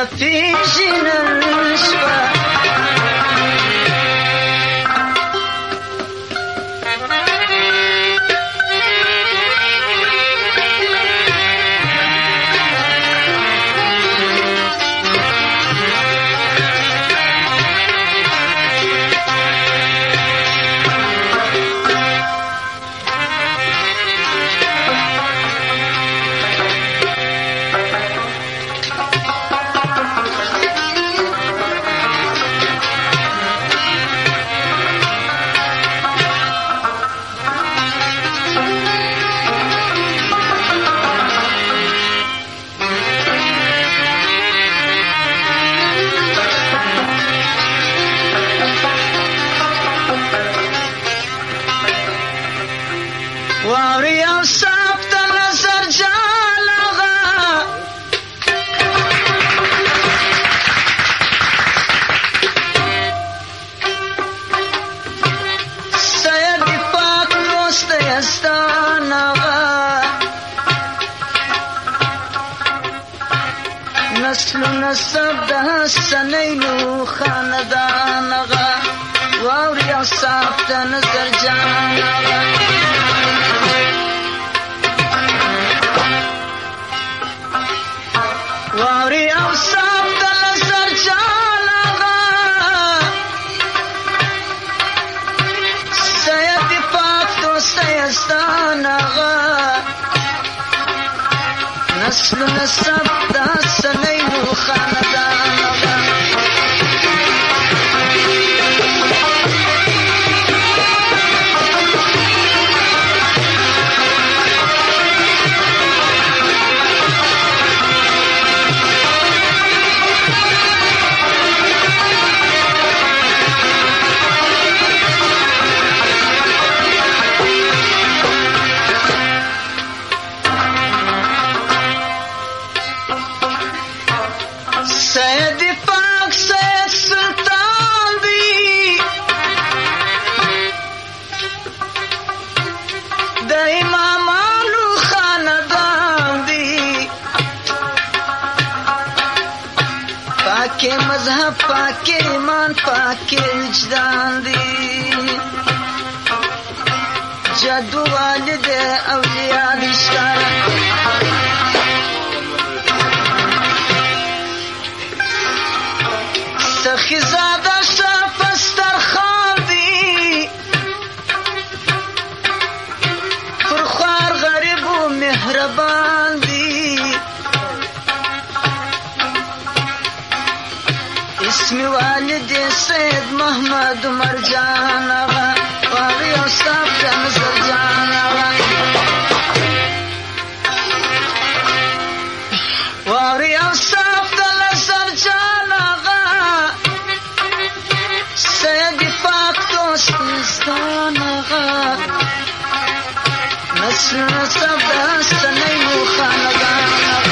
پیژنه شپه واوري او صاحب د نظر جالغه سید پاک دوست یستانغه نسل و نسب د حسنینو خاندانغه واوري او صاحب د نظر جالغه واوري او صاحب د نظر جالغه سید پاک دوست یستانغه نسل نسب د حسنینو خاندانغه سید پاک سید سلطان دی د امامانو خاندان دی پاک مذهب پاک ایمان پاک وجدان دی جدو والد اولیاء رشتہ سخی زاده شفستر خان دی پرخوار غریب و مهربان دی اسم والد سید محمد مرجان آغا واوی او صاحب د نظر جان آغا واوی او صاحب د نظر جان آغا سید پاک دوست یستانغه نسل نسب د حسنینو خاندانغه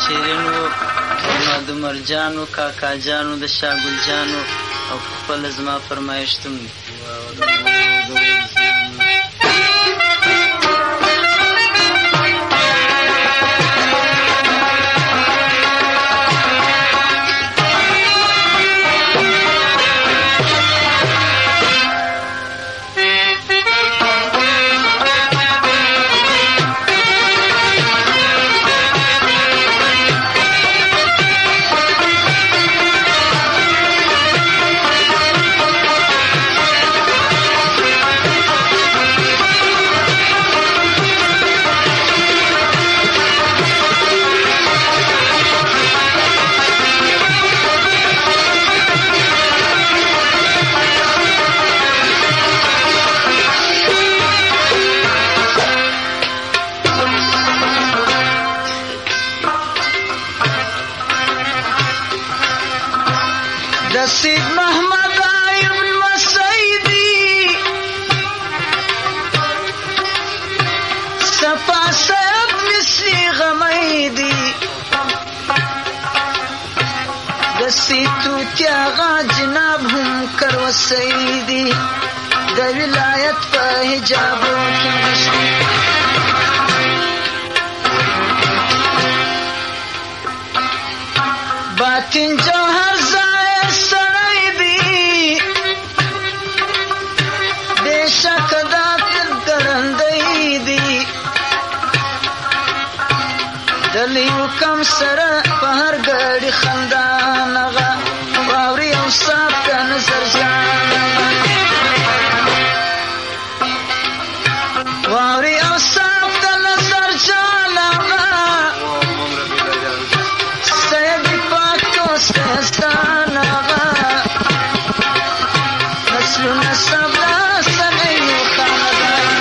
شیرینو محمد عمر جانو کاکا جانو د شاګل جانو او خپل زما فرمایشتم دی سید محمد ایوب مسیدی صفا سید مصری غمیدی سید توتی آغا جناب هم کرو سیدی د ولایت په حجابو کې نشتی باطن جوهر ظاهر سړی دی بېشک دا ګرندی دی دلیو کم سره په هر ګړي خندا نغه واوري او صاحب کا نظر جان واوري او صاحب کا نظر جان سید پاک کو سستان نسل نسب سنیو خاندان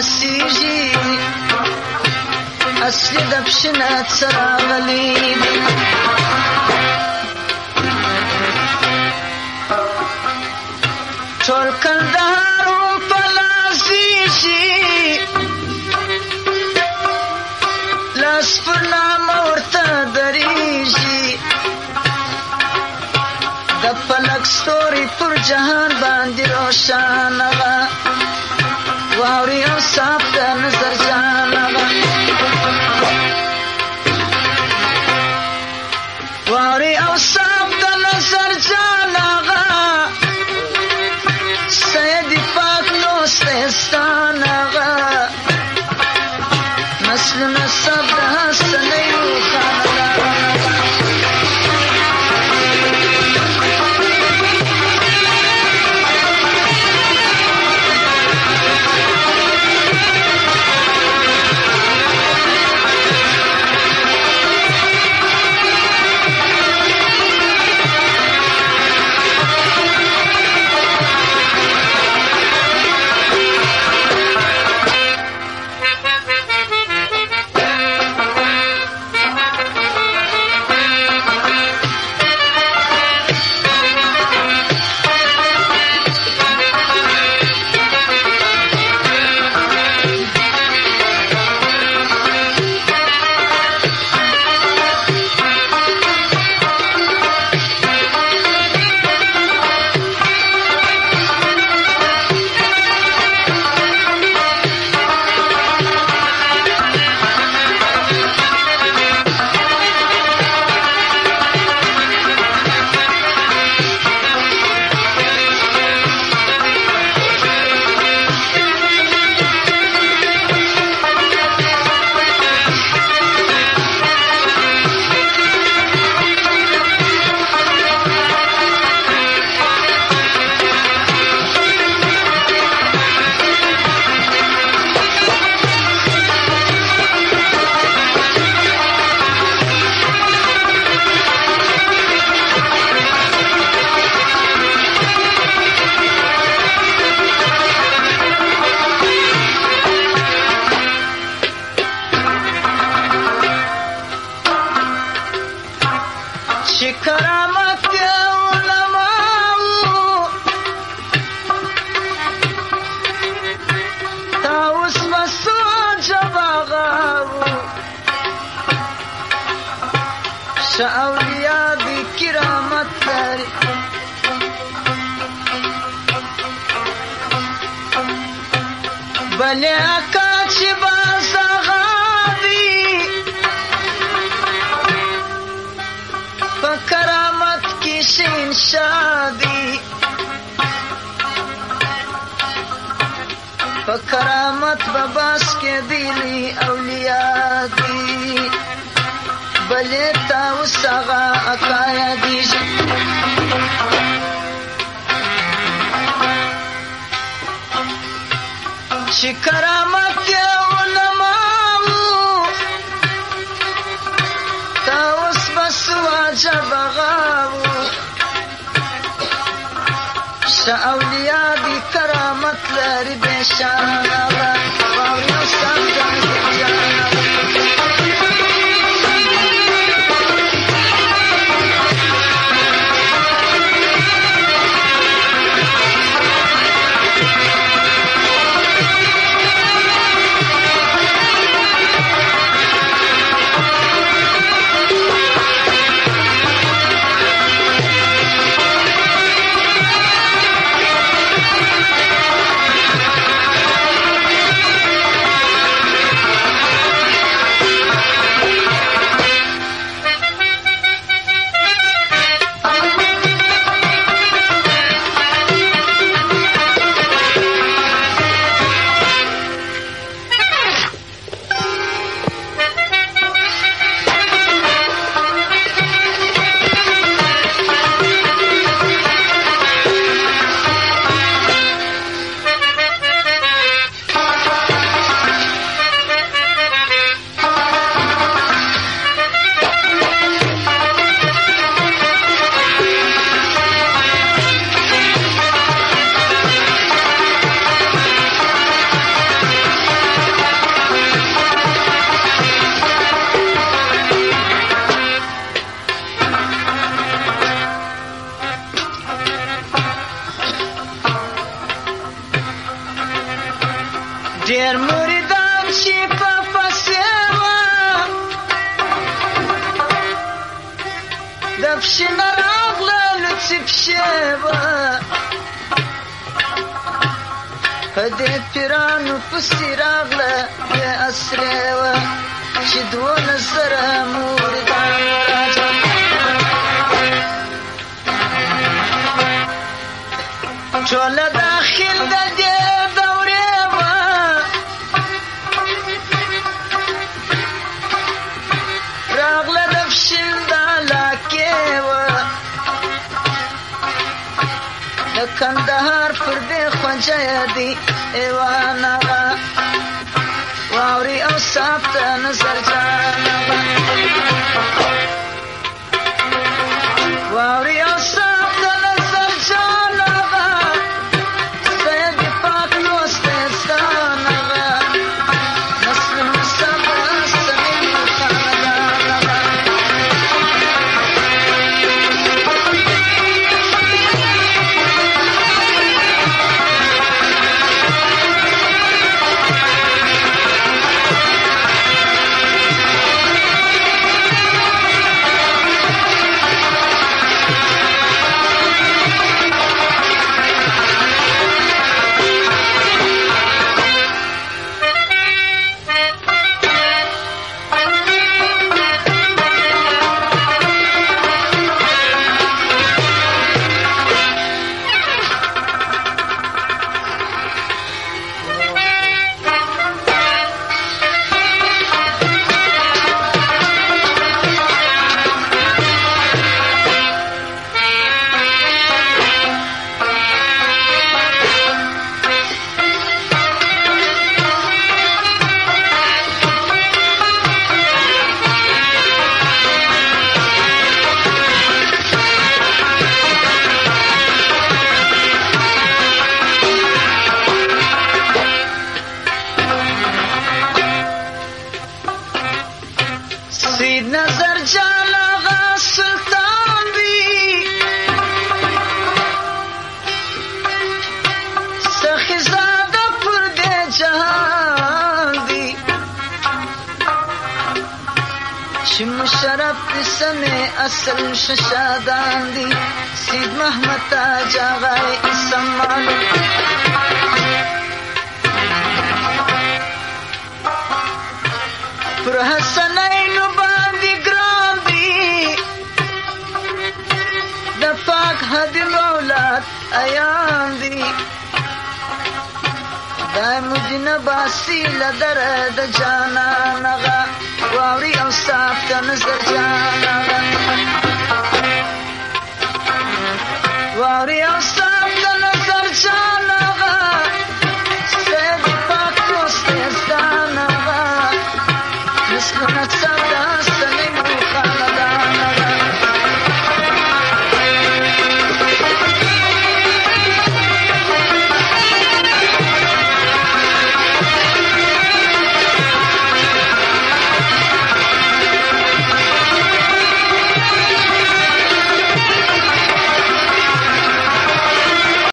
رسیږي اصلي د پښنه څراغلي ټول کندهار هم په لاسیږي لاس پر نامه ورته درېږي د فلک ستوري پر جهان باندې روښانه وه واوري او صاحب د نظر جانه واوري او صاحب د نظر جانه سید پاک نو ستانه نسل نسب د حسنیو خاندان شأولياء بكرامة تاري بلي أكاتش بازا غابي فكرامت كيشين شادي فكرامت بباس کے دلی اولیاء دی بلیتا وسغا اکایا دیج چی کرامت علماء تاوس بس واجب غاو شا اولیاء دی کرامت لاری بیشان آغا واوریو سامدان جان دیر مریدان چی پاپسیوا دفشی نراغلا لطی پشیوا پده پیرانو پسی راغلا دی اسریوا چی دو نظر مریدان راجا چولا داخل دا دی کندهار پر دې خوانجه دی ایوان آغا واوري او صاحب ته نظر جان آغا واوري او صاحب ته نظر جان آغا سید پاک نوستستان آغا نسل مصطفی سمین خاندان آغا شم شرف سمع اصل ششادان دی سید محمد تاج آغای اسمان پر حسنین باندی گرام دی دفاق حد مولاد ایام دی دای مجنبا سیل درد جانا نغا واوری او صاف تا نظر جانا واوری او صاف تا